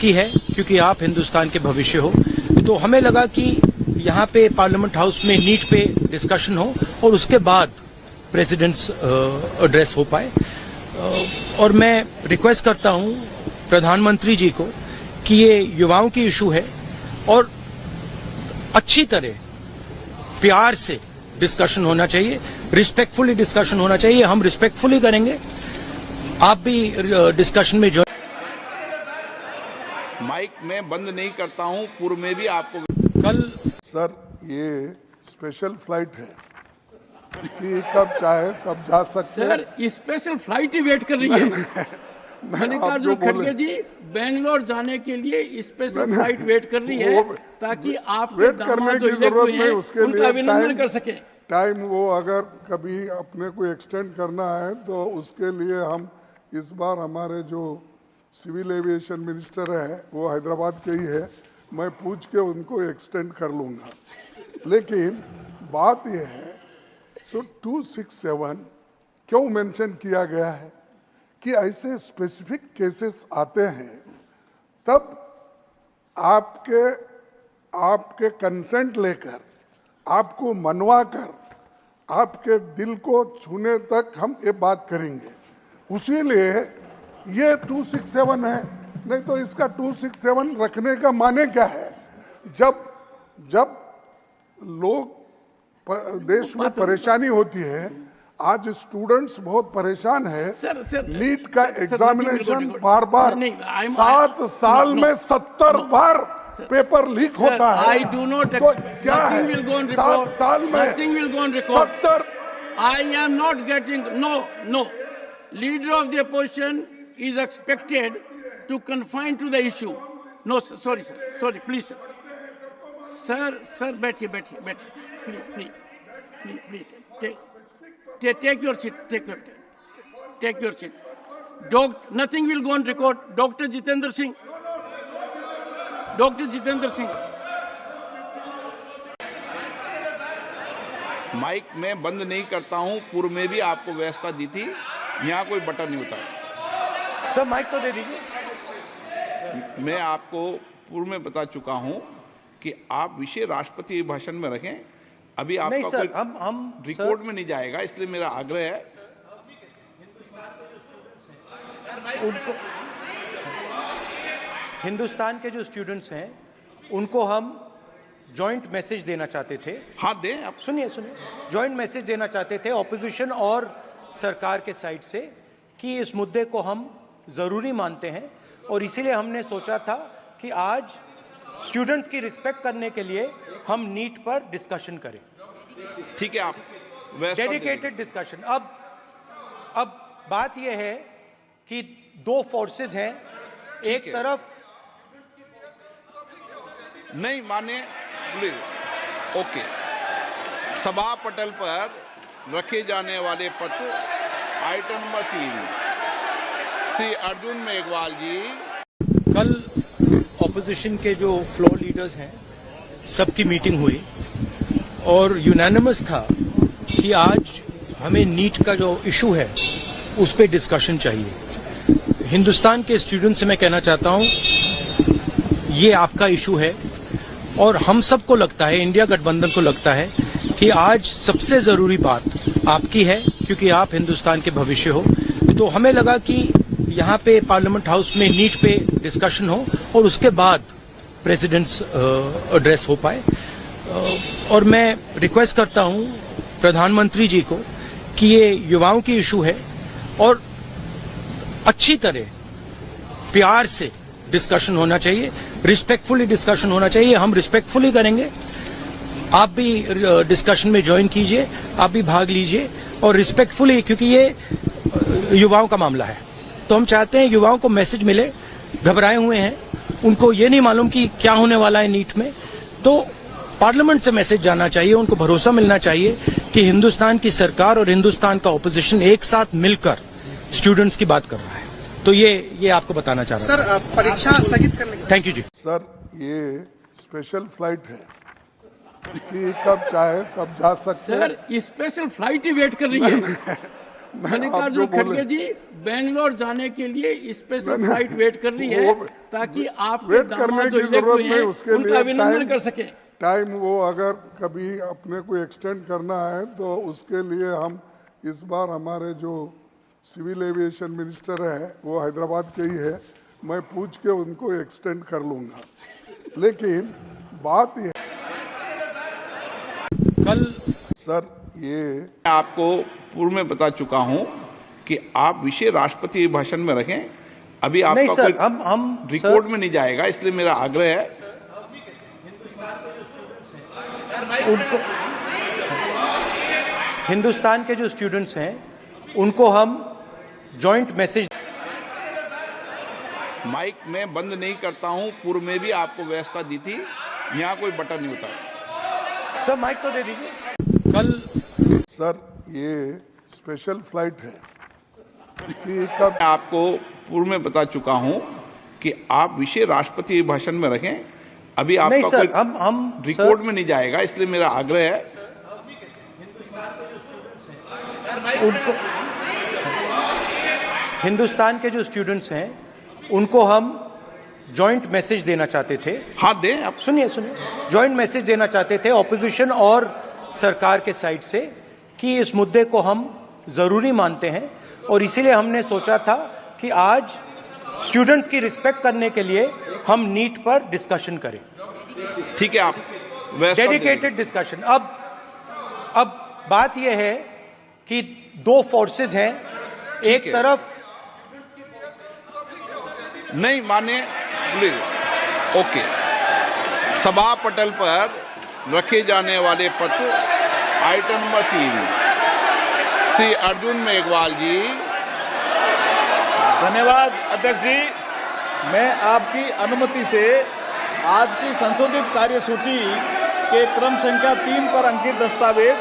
की है क्योंकि आप हिंदुस्तान के भविष्य हो। तो हमें लगा कि यहाँ पे पार्लियामेंट हाउस में नीट पे डिस्कशन हो और उसके बाद प्रेसिडेंट्स एड्रेस हो पाए। और मैं रिक्वेस्ट करता हूँ प्रधानमंत्री जी को कि ये युवाओं की इशू है और अच्छी तरह प्यार से डिस्कशन होना चाहिए, रिस्पेक्टफुली डिस्कशन होना चाहिए। हम रिस्पेक्टफुली करेंगे, आप भी डिस्कशन में जो माइक में बंद नहीं करता हूं, पूर्व में भी आपको कल सर ये स्पेशल फ्लाइट है कि कब चाहे तब जा सकते हैं। सर स्पेशल फ्लाइट ही वेट कर रही है। मल्लिकार्जुन खड़गे जी बेंगलोर जाने के लिए स्पेशल फ्लाइट वेट कर रही है ताकि आप वेट करने की जरूरत नहीं, उसके लिए अभिनंदन कर सके। टाइम वो अगर कभी अपने को एक्सटेंड करना है तो उसके लिए हम इस बार हमारे जो सिविल एविएशन मिनिस्टर है वो हैदराबाद के ही है, मैं पूछ के उनको एक्सटेंड कर लूँगा। लेकिन बात यह है, सो 267 क्यों मेंशन किया गया है कि ऐसे स्पेसिफिक केसेस आते हैं तब आपके कंसेंट लेकर, आपको मनवा कर, आपके दिल को छूने तक हम ये बात करेंगे। उसी लिए ये 267 है, नहीं तो इसका 267 रखने का माने क्या है? जब लोग देश में परेशानी होती है, आज स्टूडेंट्स बहुत परेशान है। नीट का एग्जामिनेशन बार 7 साल में 70 बार पेपर लीक होता है। I do not तो expect क्या है? nothing will go on 7 record. साल में Nothing will go on record. 70 I am not getting no. Leader of the opposition is expected to confine to the issue. No, sir, sorry, sir. Sorry, please, sir. Sir, बैठिए. Please. Take your seat. Take your seat. Nothing will go on record. Dr. Jitendra Singh. Mic में बंद नहीं करता हूं, पूर्व में भी आपको व्यवस्था दी थी, यहाँ कोई बटन नहीं होता। सर माइक तो दे दीजिए। मैं आपको पूर्व में बता चुका हूं कि आप विषय राष्ट्रपति भाषण में रखें। अभी आपका नहीं सर, कोई हम रिकॉर्ड में नहीं जाएगा, इसलिए मेरा आग्रह है उनको, हिंदुस्तान के जो स्टूडेंट्स हैं उनको हम जॉइंट मैसेज देना चाहते थे। हाँ दें आप। सुनिए जॉइंट मैसेज देना चाहते थे ऑपोजिशन और सरकार के साइड से कि इस मुद्दे को हम ज़रूरी मानते हैं और इसीलिए हमने सोचा था कि आज स्टूडेंट्स की रिस्पेक्ट करने के लिए हम नीट पर डिस्कशन करें। ठीक है, आप डेडिकेटेड डिस्कशन। अब बात यह है कि दो फोर्सेस हैं, एक तरफ नहीं माने प्लीज। ओके, सभा पटल पर रखे जाने वाले पत्र आइटम नंबर 3 श्री अर्जुन मेघवाल जी। कल ऑपोजिशन के जो फ्लोर लीडर्स हैं सबकी मीटिंग हुई और यूनानिमस था कि आज हमें नीट का जो इशू है उस पर डिस्कशन चाहिए। हिंदुस्तान के स्टूडेंट्स से मैं कहना चाहता हूं ये आपका इशू है और हम सबको लगता है, इंडिया गठबंधन को लगता है कि आज सबसे जरूरी बात आपकी है क्योंकि आप हिंदुस्तान के भविष्य हो। तो हमें लगा कि यहाँ पे पार्लियामेंट हाउस में नीट पे डिस्कशन हो और उसके बाद प्रेसिडेंट्स एड्रेस हो पाए। और मैं रिक्वेस्ट करता हूँ प्रधानमंत्री जी को कि ये युवाओं की इशू है और अच्छी तरह प्यार से डिस्कशन होना चाहिए, रिस्पेक्टफुली डिस्कशन होना चाहिए। हम रिस्पेक्टफुली करेंगे, आप भी डिस्कशन में ज्वाइन कीजिए, आप भी भाग लीजिए और रिस्पेक्टफुली, क्योंकि ये युवाओं का मामला है। तो हम चाहते हैं युवाओं को मैसेज मिले, घबराए हुए हैं, उनको ये नहीं मालूम कि क्या होने वाला है नीट में, तो पार्लियामेंट से मैसेज जाना चाहिए, उनको भरोसा मिलना चाहिए कि हिंदुस्तान की सरकार और हिंदुस्तान का ऑपोजिशन एक साथ मिलकर स्टूडेंट्स की बात कर रहा है। तो ये आपको बताना चाह रहा हूं। सर परीक्षा स्थगित करने के थैंक यू जी। सर ये स्पेशल फ्लाइट है कि कब चाहे तब जा सकते हैं। सर स्पेशल फ्लाइट ही वेट कर रही है। मल्लिकार्जुन खड़गे जी बेंगलोर जाने के लिए स्पेशल फ्लाइट वेट कर रही है ताकि आपके वेट करने की जरूरत नहीं, उसके लिए अभिनंदन कर सके। टाइम वो अगर कभी अपने को एक्सटेंड करना है तो उसके लिए हम इस बार हमारे जो सिविल एविएशन मिनिस्टर है वो हैदराबाद के ही है, मैं पूछ के उनको एक्सटेंड कर लूंगा। लेकिन बात ये कल सर ये आपको पूर्व में बता चुका हूं कि आप विषय राष्ट्रपति भाषण में रखें। अभी आपका नहीं सर, कोई हम रिकॉर्ड में नहीं जाएगा, इसलिए मेरा आग्रह है उनको, हिंदुस्तान के जो स्टूडेंट्स हैं उनको हम जॉइंट मैसेज। माइक में बंद नहीं करता हूं, पूर्व में भी आपको व्यवस्था दी थी, यहाँ कोई बटन नहीं होता। सर माइक तो दे दीजिए। कल सर ये स्पेशल फ्लाइट है कि कब मैं आपको पूर्व में बता चुका हूं कि आप विषय राष्ट्रपति भाषण में रखें। अभी नहीं आपका सर, कोई हम रिकॉर्ड में नहीं जाएगा, इसलिए मेरा आग्रह है उनको, हिंदुस्तान के जो स्टूडेंट्स हैं उनको हम जॉइंट मैसेज देना चाहते थे। हाँ दें आप। सुनिए जॉइंट मैसेज देना चाहते थे ऑपोजिशन और सरकार के साइड से कि इस मुद्दे को हम जरूरी मानते हैं और इसीलिए हमने सोचा था कि आज स्टूडेंट्स की रिस्पेक्ट करने के लिए हम नीट पर डिस्कशन करें। ठीक है, आप व्यवस्था डेडिकेटेड डिस्कशन। अब बात यह है कि दो फोर्सेस हैं, एक है। तरफ नहीं माने प्लीज। ओके, सभा पटल पर रखे जाने वाले पत्र आइटम नंबर 3 श्री अर्जुन मेघवाल जी। धन्यवाद अध्यक्ष जी। मैं आपकी अनुमति से आज की संशोधित कार्यसूची के क्रम संख्या 3 पर अंकित दस्तावेज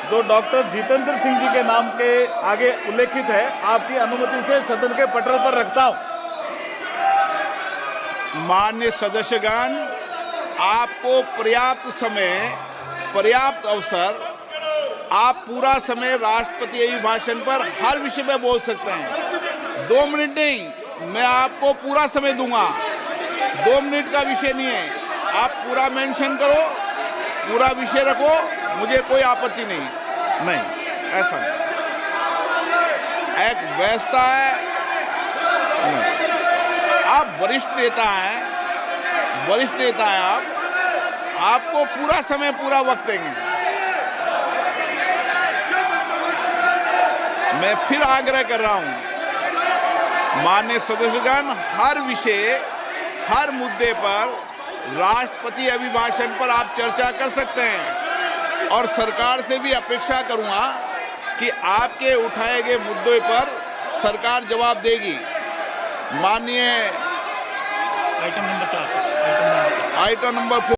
जो डॉक्टर जितेंद्र सिंह जी के नाम के आगे उल्लेखित है, आपकी अनुमति से सदन के पटल पर रखता हूं। मान्य सदस्यगण, आपको पर्याप्त समय, पर्याप्त अवसर, आप पूरा समय राष्ट्रपति अभिभाषण पर हर विषय में बोल सकते हैं। 2 मिनट नहीं, मैं आपको पूरा समय दूंगा। 2 मिनट का विषय नहीं है, आप पूरा मेंशन करो, पूरा विषय रखो, मुझे कोई आपत्ति नहीं, ऐसा नहीं। एक व्यवस्था है, आप वरिष्ठ नेता हैं, आपको पूरा समय, पूरा वक्त देंगे। मैं फिर आग्रह कर रहा हूं, माननीय सदस्यगण, हर विषय, हर मुद्दे पर राष्ट्रपति अभिभाषण पर आप चर्चा कर सकते हैं और सरकार से भी अपेक्षा करूंगा कि आपके उठाए गए मुद्दों पर सरकार जवाब देगी। माननीय आइटम नंबर 4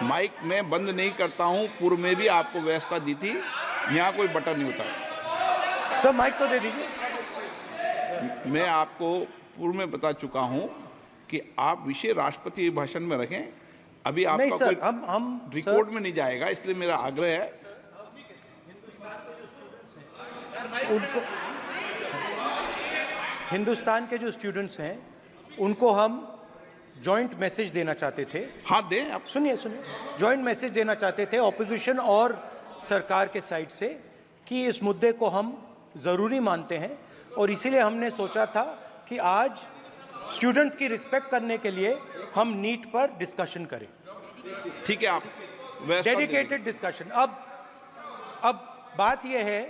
माइक में बंद नहीं करता हूं, पूर्व में भी आपको व्यवस्था दी थी, यहाँ कोई बटन नहीं होता। सर माइक तो दे दीजिए। मैं आपको पूर्व में बता चुका हूं कि आप विषय राष्ट्रपति भाषण में रखें। अभी नहीं आपका सर, कोई हम रिकॉर्ड में नहीं जाएगा, इसलिए मेरा आग्रह है उनको, हिंदुस्तान के जो स्टूडेंट्स हैं उनको हम जॉइंट मैसेज देना चाहते थे। हाँ दें आप। सुनिए जॉइंट मैसेज देना चाहते थे ऑपोजिशन और सरकार के साइड से कि इस मुद्दे को हम जरूरी मानते हैं और इसीलिए हमने सोचा था कि आज स्टूडेंट्स की रिस्पेक्ट करने के लिए हम नीट पर डिस्कशन करें। ठीक है, आप व्यवस्था डेडिकेटेड डिस्कशन। अब बात यह है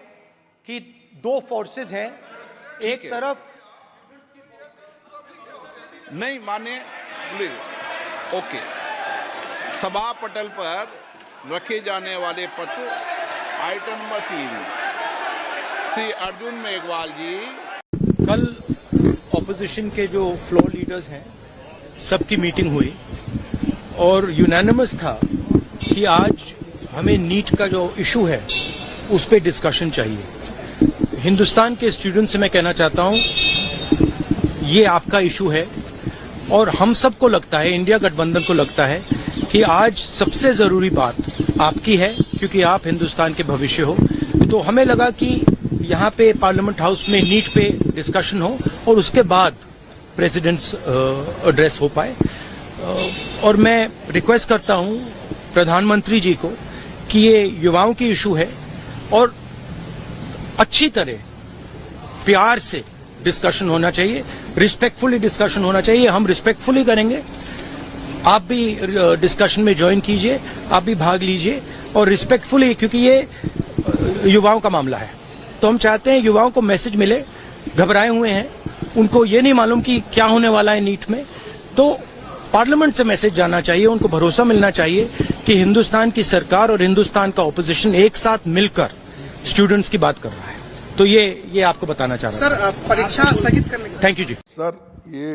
कि दो फोर्सेस हैं, एक तरफ नहीं माने प्लीज। ओके, सभा पटल पर रखे जाने वाले पत्र आइटम नंबर 3 श्री अर्जुन मेघवाल जी। कल ऑपोजिशन के जो फ्लोर लीडर्स हैं सबकी मीटिंग हुई और यूनानिमस था कि आज हमें नीट का जो इशू है उस पर डिस्कशन चाहिए। हिंदुस्तान के स्टूडेंट्स से मैं कहना चाहता हूं, ये आपका इशू है और हम सबको लगता है, इंडिया गठबंधन को लगता है कि आज सबसे जरूरी बात आपकी है क्योंकि आप हिंदुस्तान के भविष्य हो। तो हमें लगा कि यहाँ पे पार्लियामेंट हाउस में नीट पे डिस्कशन हो और उसके बाद प्रेसिडेंट्स एड्रेस हो पाए। और मैं रिक्वेस्ट करता हूं प्रधानमंत्री जी को कि ये युवाओं की इशू है और अच्छी तरह प्यार से डिस्कशन होना चाहिए, रिस्पेक्टफुली डिस्कशन होना चाहिए। हम रिस्पेक्टफुली करेंगे, आप भी डिस्कशन में ज्वाइन कीजिए, आप भी भाग लीजिए और रिस्पेक्टफुली, क्योंकि ये युवाओं का मामला है। तो हम चाहते हैं युवाओं को मैसेज मिले, घबराए हुए हैं, उनको ये नहीं मालूम कि क्या होने वाला है नीट में, तो पार्लियामेंट से मैसेज जाना चाहिए, उनको भरोसा मिलना चाहिए कि हिंदुस्तान की सरकार और हिंदुस्तान का ऑपोजिशन एक साथ मिलकर स्टूडेंट्स की बात कर रहा है। तो ये आपको बताना चाह रहा हूं। सर परीक्षा स्थगित करने का थैंक यू जी। सर ये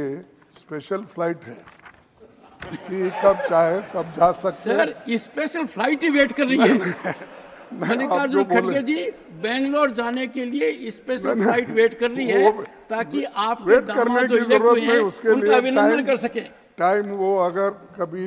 स्पेशल फ्लाइट है कि कब चाहे तब जा सकते हैं। सर स्पेशल फ्लाइट ही वेट कर रही है। मल्लिकार्जुन खड़गे जी बेंगलोर जाने के लिए स्पेशल फ्लाइट वेट कर रही है ताकि आप वेट करने की जरूरत नहीं, उसके लिए अभिनंदन कर सके। टाइम वो अगर कभी